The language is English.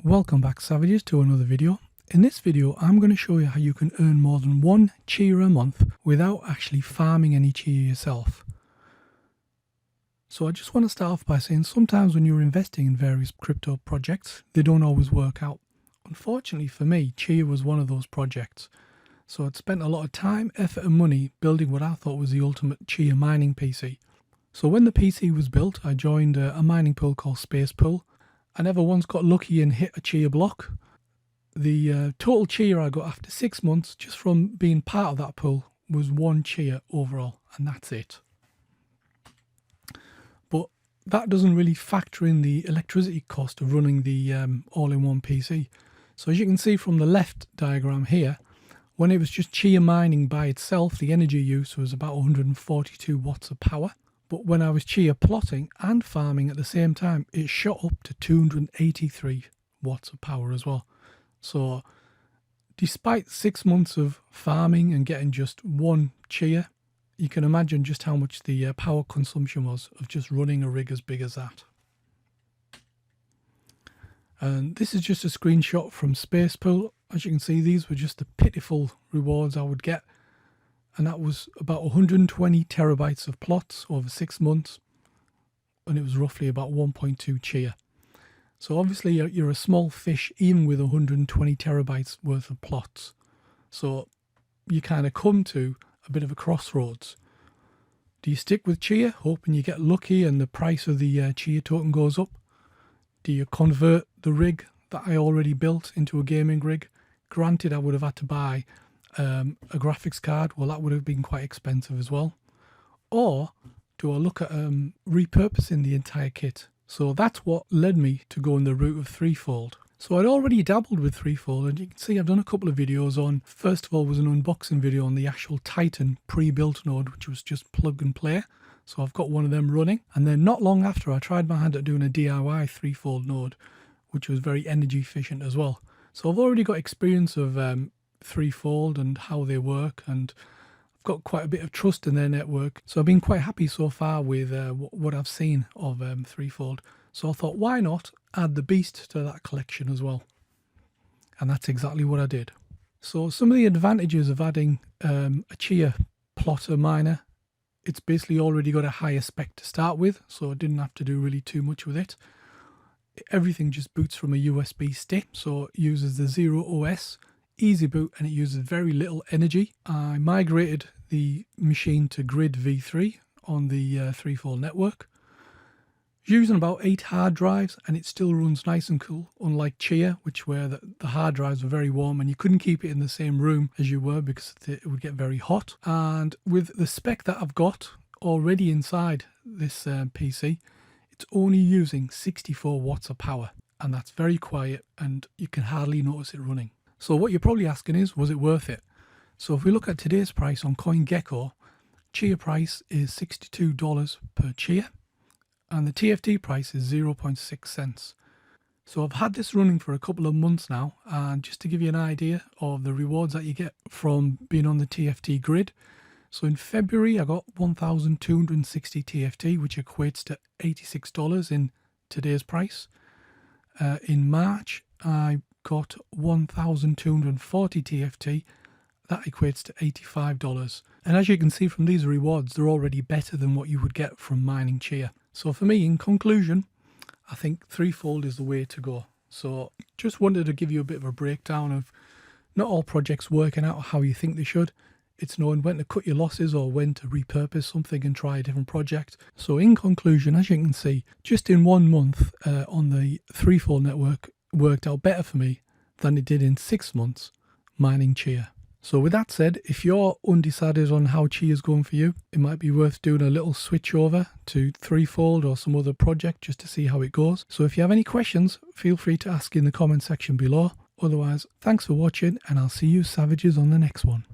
Welcome back, Savages, to another video. In this video I'm going to show you how you can earn more than 1 Chia a month without actually farming any Chia yourself. So I just want to start off by saying sometimes when you're investing in various crypto projects, they don't always work out. Unfortunately for me, Chia was one of those projects. So I'd spent a lot of time, effort and money building what I thought was the ultimate Chia mining PC. So when the PC was built, I joined a mining pool called Space Pool. I never once got lucky and hit a Chia block. The total Chia I got after 6 months just from being part of that pool was 1 Chia overall, and that's it. But that doesn't really factor in the electricity cost of running the all-in-one PC. So as you can see from the left diagram here, when it was just Chia mining by itself, the energy use was about 142 watts of power. But when I was Chia plotting and farming at the same time, it shot up to 283 watts of power as well. So despite 6 months of farming and getting just 1 Chia, you can imagine just how much the power consumption was of just running a rig as big as that. And this is just a screenshot from Space Pool. As you can see, these were just the pitiful rewards I would get. And that was about 120 terabytes of plots over 6 months. And it was roughly about 1.2 Chia. So obviously you're a small fish even with 120 terabytes worth of plots. So you kind of come to a bit of a crossroads. Do you stick with Chia, hoping you get lucky and the price of the Chia token goes up? Do you convert the rig that I already built into a gaming rig? Granted, I would have had to buy a graphics card. Well, that would have been quite expensive as well. Or do I look at repurposing the entire kit? So that's what led me to go in the route of Threefold. So I'd already dabbled with Threefold, and you can see I've done a couple of videos on. First of all was an unboxing video on the actual Titan pre-built node, which was just plug and play. So I've got one of them running. And then not long after, I tried my hand at doing a DIY Threefold node, which was very energy efficient as well. So I've already got experience of Threefold and how they work, and I've got quite a bit of trust in their network. So I've been quite happy so far with what I've seen of Threefold. So I thought, why not add the beast to that collection as well? And that's exactly what I did. So some of the advantages of adding a Chia plotter miner, it's basically already got a higher spec to start with, so I didn't have to do really too much with it. Everything just boots from a USB stick, so it uses the 0OS easy boot, and it uses very little energy. I migrated the machine to Grid V3 on the Threefold network, using about 8 hard drives, and it still runs nice and cool, unlike Chia, which where the hard drives were very warm and you couldn't keep it in the same room as you were because it would get very hot. And with the spec that I've got already inside this PC, it's only using 64 watts of power, and that's very quiet and you can hardly notice it running. So what you're probably asking is, was it worth it? So if we look at today's price on CoinGecko, Chia price is $62 per Chia, and the TFT price is 0.6 cents. So I've had this running for a couple of months now, and just to give you an idea of the rewards that you get from being on the TFT grid. So in February I got 1,260 TFT, which equates to $86 in today's price. In March I got 1,240 TFT, that equates to $85. And as you can see from these rewards, they're already better than what you would get from mining Chia. So for me, in conclusion, I think Threefold is the way to go. So just wanted to give you a bit of a breakdown of not all projects working out how you think they should. It's knowing when to cut your losses or when to repurpose something and try a different project. So in conclusion, as you can see, just in 1 month on the Threefold network worked out better for me than it did in 6 months mining Chia. So with that said, if you're undecided on how Chia is going for you, it might be worth doing a little switch over to Threefold or some other project just to see how it goes. So if you have any questions, feel free to ask in the comment section below. Otherwise, thanks for watching, and I'll see you savages on the next one.